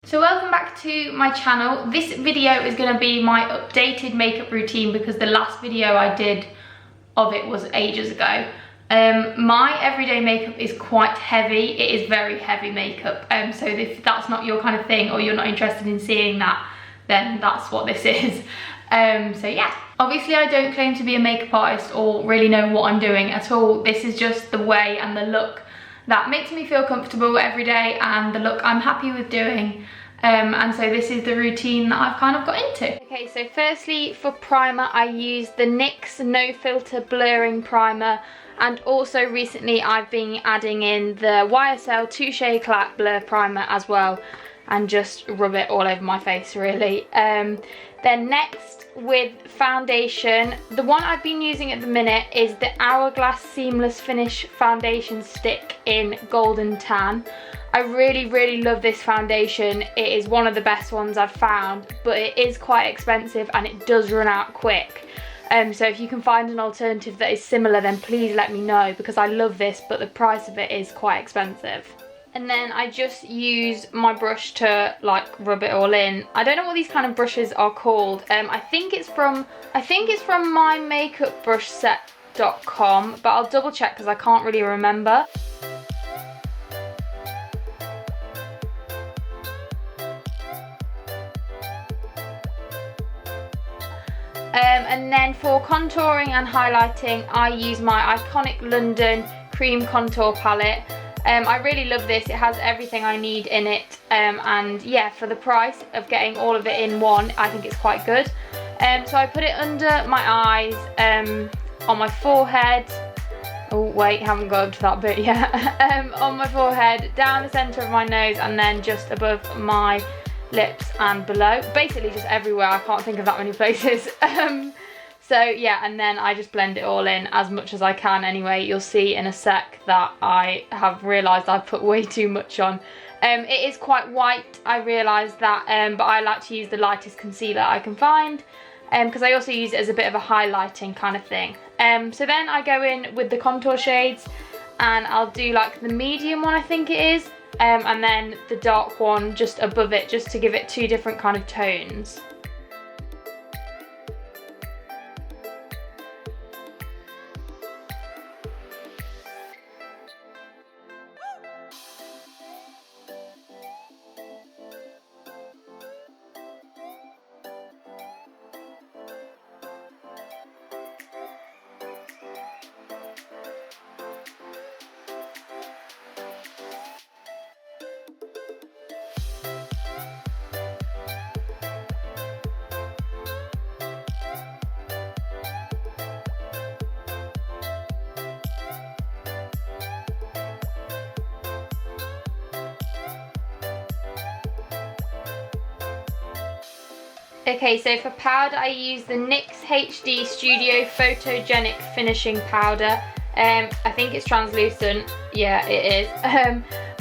So welcome back to my channel. This video is going to be my updated makeup routine because the last video I did of it was ages ago. My everyday makeup is quite heavy. It is very heavy makeup. So if that's not your kind of thing or you're not interested in seeing that, then that's what this is. So yeah, obviously I don't claim to be a makeup artist or really know what I'm doing at all. This is just the way and the look that makes me feel comfortable every day and the look I'm happy with doing. And so this is the routine that I've kind of got into. Okay, so firstly for primer, I use the NYX No Filter Blurring Primer, and also recently I've been adding in the YSL Touche Éclat Blur Primer as well, and just rub it all over my face really. Then next with foundation, the one I've been using at the minute is the Hourglass Seamless Finish Foundation Stick in Golden Tan. I really love this foundation. It is one of the best ones I've found, but it is quite expensive and it does run out quick. So if you can find an alternative that is similar, then please let me know, because I love this but the price of it is quite expensive. And then I just use my brush to like rub it all in. I don't know what these kind of brushes are called. I think it's from mymakeupbrushset.com, but I'll double check because I can't really remember. And then for contouring and highlighting, I use my Iconic London Cream Contour Palette. I really love this. It has everything I need in it, and yeah, for the price of getting all of it in one, I think it's quite good. So I put it under my eyes, on my forehead. Oh wait, haven't got up to that bit yet. On my forehead, down the centre of my nose, and then just above my lips and below. Basically just everywhere. I can't think of that many places. So yeah, and then I just blend it all in as much as I can anyway. You'll see in a sec that I have realised I've put way too much on. It is quite white, I realised that, but I like to use the lightest concealer I can find, because I also use it as a bit of a highlighting kind of thing. So then I go in with the contour shades, and I'll do like the medium one, I think it is, and then the dark one just above it, just to give it two different kind of tones. Okay, so for powder I use the NYX HD Studio Photogenic Finishing Powder. I think it's translucent. Yeah, it is.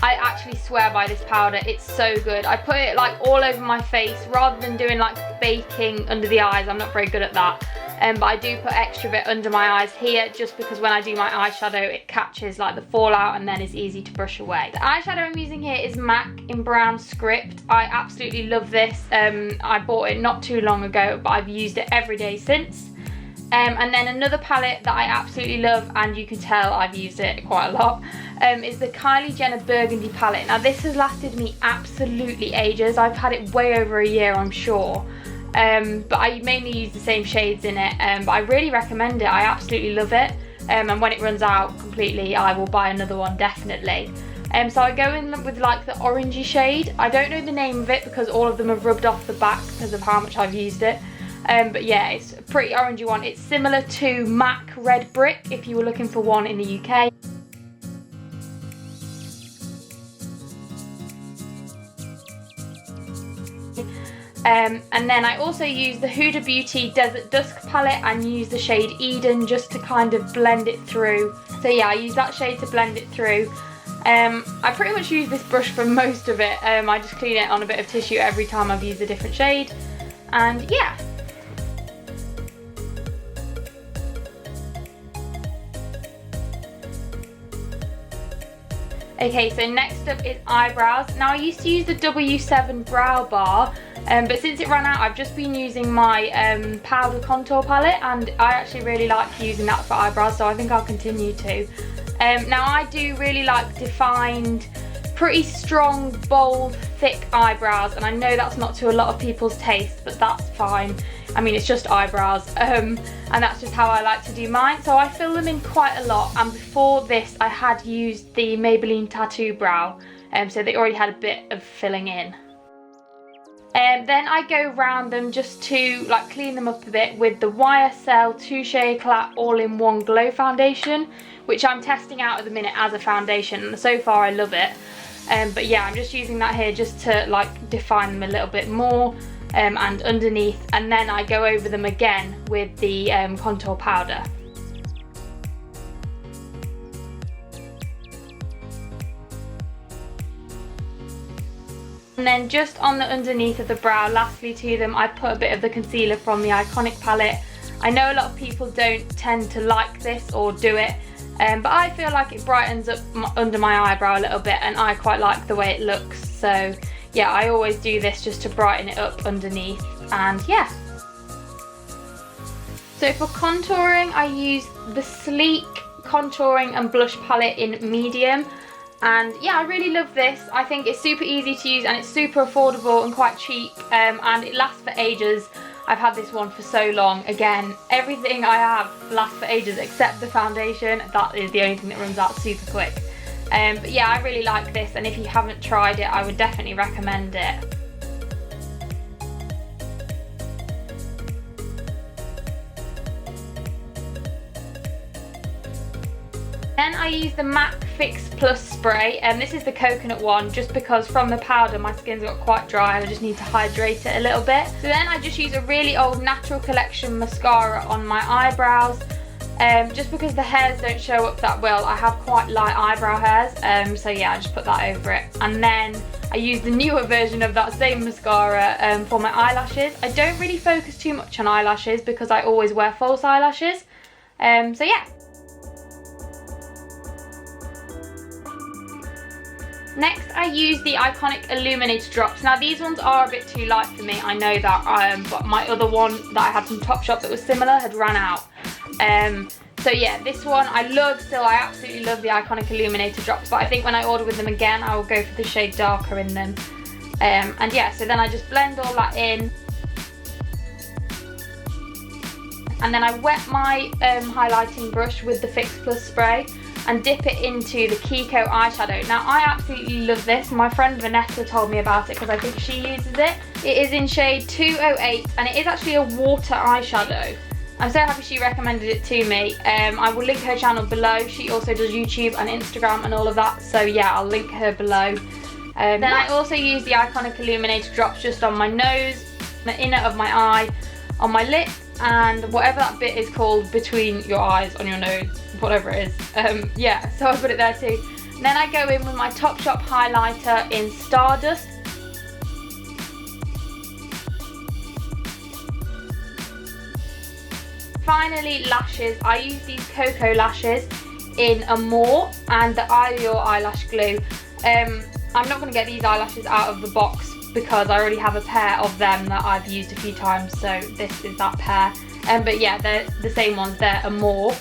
I actually swear by this powder. It's so good. I put it like all over my face rather than doing like baking under the eyes. I'm not very good at that. But I do put extra bit under my eyes here, just because when I do my eyeshadow it catches like the fallout and then it's easy to brush away. The eyeshadow I'm using here is MAC in Brown Script. I absolutely love this. I bought it not too long ago, but I've used it every day since. And then another palette that I absolutely love, and you can tell I've used it quite a lot, is the Kylie Jenner Burgundy palette. Now this has lasted me absolutely ages. I've had it way over a year, I'm sure. But I mainly use the same shades in it, but I really recommend it. I absolutely love it, and when it runs out completely I will buy another one definitely. So I go in with like the orangey shade. I don't know the name of it because all of them have rubbed off the back because of how much I've used it, but yeah, it's a pretty orangey one. It's similar to MAC Red Brick if you were looking for one in the UK. And then I also use the Huda Beauty Desert Dusk palette and use the shade Eden just to kind of blend it through. So yeah, I use that shade to blend it through. I pretty much use this brush for most of it. I just clean it on a bit of tissue every time I've used a different shade. And yeah. Okay, so next up is eyebrows. Now I used to use the W7 brow bar, but since it ran out, I've just been using my powder contour palette, and I actually really like using that for eyebrows, so I think I'll continue to. Now I do really like defined, pretty strong, bold, thick eyebrows, and I know that's not to a lot of people's taste, but that's fine. I mean, it's just eyebrows, and that's just how I like to do mine. So I fill them in quite a lot, and before this I had used the Maybelline Tattoo Brow, so they already had a bit of filling in. Then I go round them just to like clean them up a bit with the YSL Touche Eclat All-in-One Glow Foundation, which I'm testing out at the minute as a foundation, and so far I love it. But yeah, I'm just using that here just to like define them a little bit more, and underneath, and then I go over them again with the contour powder. And then just on the underneath of the brow, lastly to them, I put a bit of the concealer from the Iconic palette. I know a lot of people don't tend to like this or do it, but I feel like it brightens up under my eyebrow a little bit, and I quite like the way it looks. So yeah, I always do this just to brighten it up underneath, and yeah. So for contouring, I use the Sleek Contouring and Blush Palette in medium. And yeah, I really love this. I think it's super easy to use, and it's super affordable and quite cheap, and it lasts for ages. I've had this one for so long. Again, everything I have lasts for ages except the foundation. That is the only thing that runs out super quick. But yeah, I really like this, and if you haven't tried it, I would definitely recommend it. Then I use the MAC Fix Plus spray, and this is the coconut one, just because from the powder my skin's got quite dry and I just need to hydrate it a little bit. So then I just use a really old Natural Collection mascara on my eyebrows, just because the hairs don't show up that well. I have quite light eyebrow hairs, so yeah, I just put that over it. And then I use the newer version of that same mascara for my eyelashes. I don't really focus too much on eyelashes because I always wear false eyelashes, so yeah. Next, I use the Iconic Illuminator Drops. Now these ones are a bit too light for me, I know that, but my other one that I had from Topshop that was similar had run out. So yeah, this one I love still. I absolutely love the Iconic Illuminator Drops, but I think when I order with them again, I will go for the shade darker in them. And yeah, so then I just blend all that in. And then I wet my highlighting brush with the Fix Plus spray and dip it into the Kiko eyeshadow. Now I absolutely love this. My friend Vanessa told me about it because I think she uses it. It is in shade 208, and it is actually a water eyeshadow. I'm so happy she recommended it to me. I will link her channel below. She also does YouTube and Instagram and all of that, so yeah, I'll link her below. Then I also use the Iconic Illuminator Drops just on my nose, the inner of my eye, on my lips, and whatever that bit is called between your eyes, on your nose, whatever it is. Yeah, so I put it there too. And then I go in with my Topshop highlighter in Stardust. Finally, lashes. I use these Cocoa lashes in Amore and the Allure eyelash glue. I'm not going to get these eyelashes out of the box because I already have a pair of them that I've used a few times, so this is that pair. But yeah, they're the same ones, they're Amore.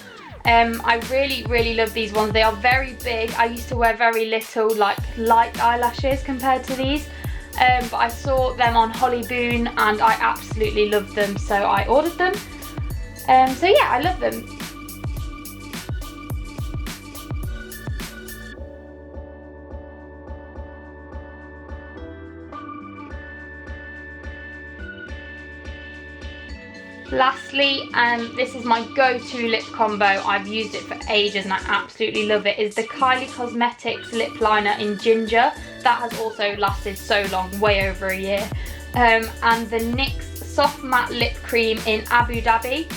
I really love these ones. They are very big. I used to wear very little, like, light eyelashes compared to these, but I saw them on Holly Boone and I absolutely loved them, so I ordered them. So yeah, I love them. Lastly, and this is my go-to lip combo, I've used it for ages and I absolutely love it, is the Kylie Cosmetics lip liner in Ginger. That has also lasted so long, way over a year. And the NYX Soft Matte Lip Cream in Abu Dhabi.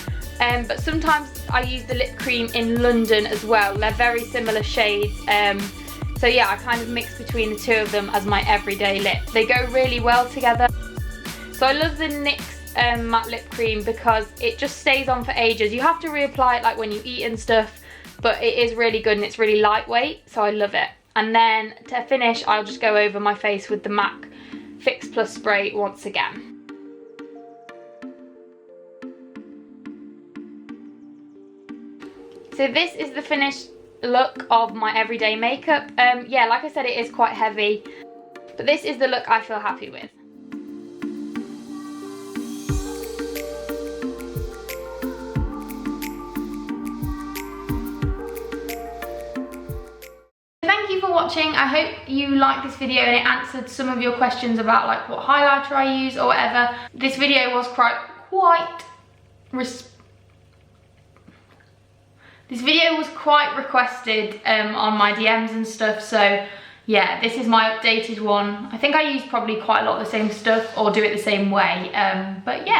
But sometimes I use the lip cream in London as well. They're very similar shades. So yeah, I kind of mix between the two of them as my everyday lip. They go really well together. So I love the NYX matte lip cream because it just stays on for ages. You have to reapply it like when you eat and stuff, but it is really good and it's really lightweight, so I love it. And then to finish, I'll just go over my face with the MAC Fix Plus spray once again. So this is the finished look of my everyday makeup. Yeah, like I said, it is quite heavy, but this is the look I feel happy with. Thank you for watching. I hope you liked this video and it answered some of your questions about like what highlighter I use or whatever. This video was quite requested on my DMs and stuff, so yeah, this is my updated one. I think I use probably quite a lot of the same stuff or do it the same way, but yeah.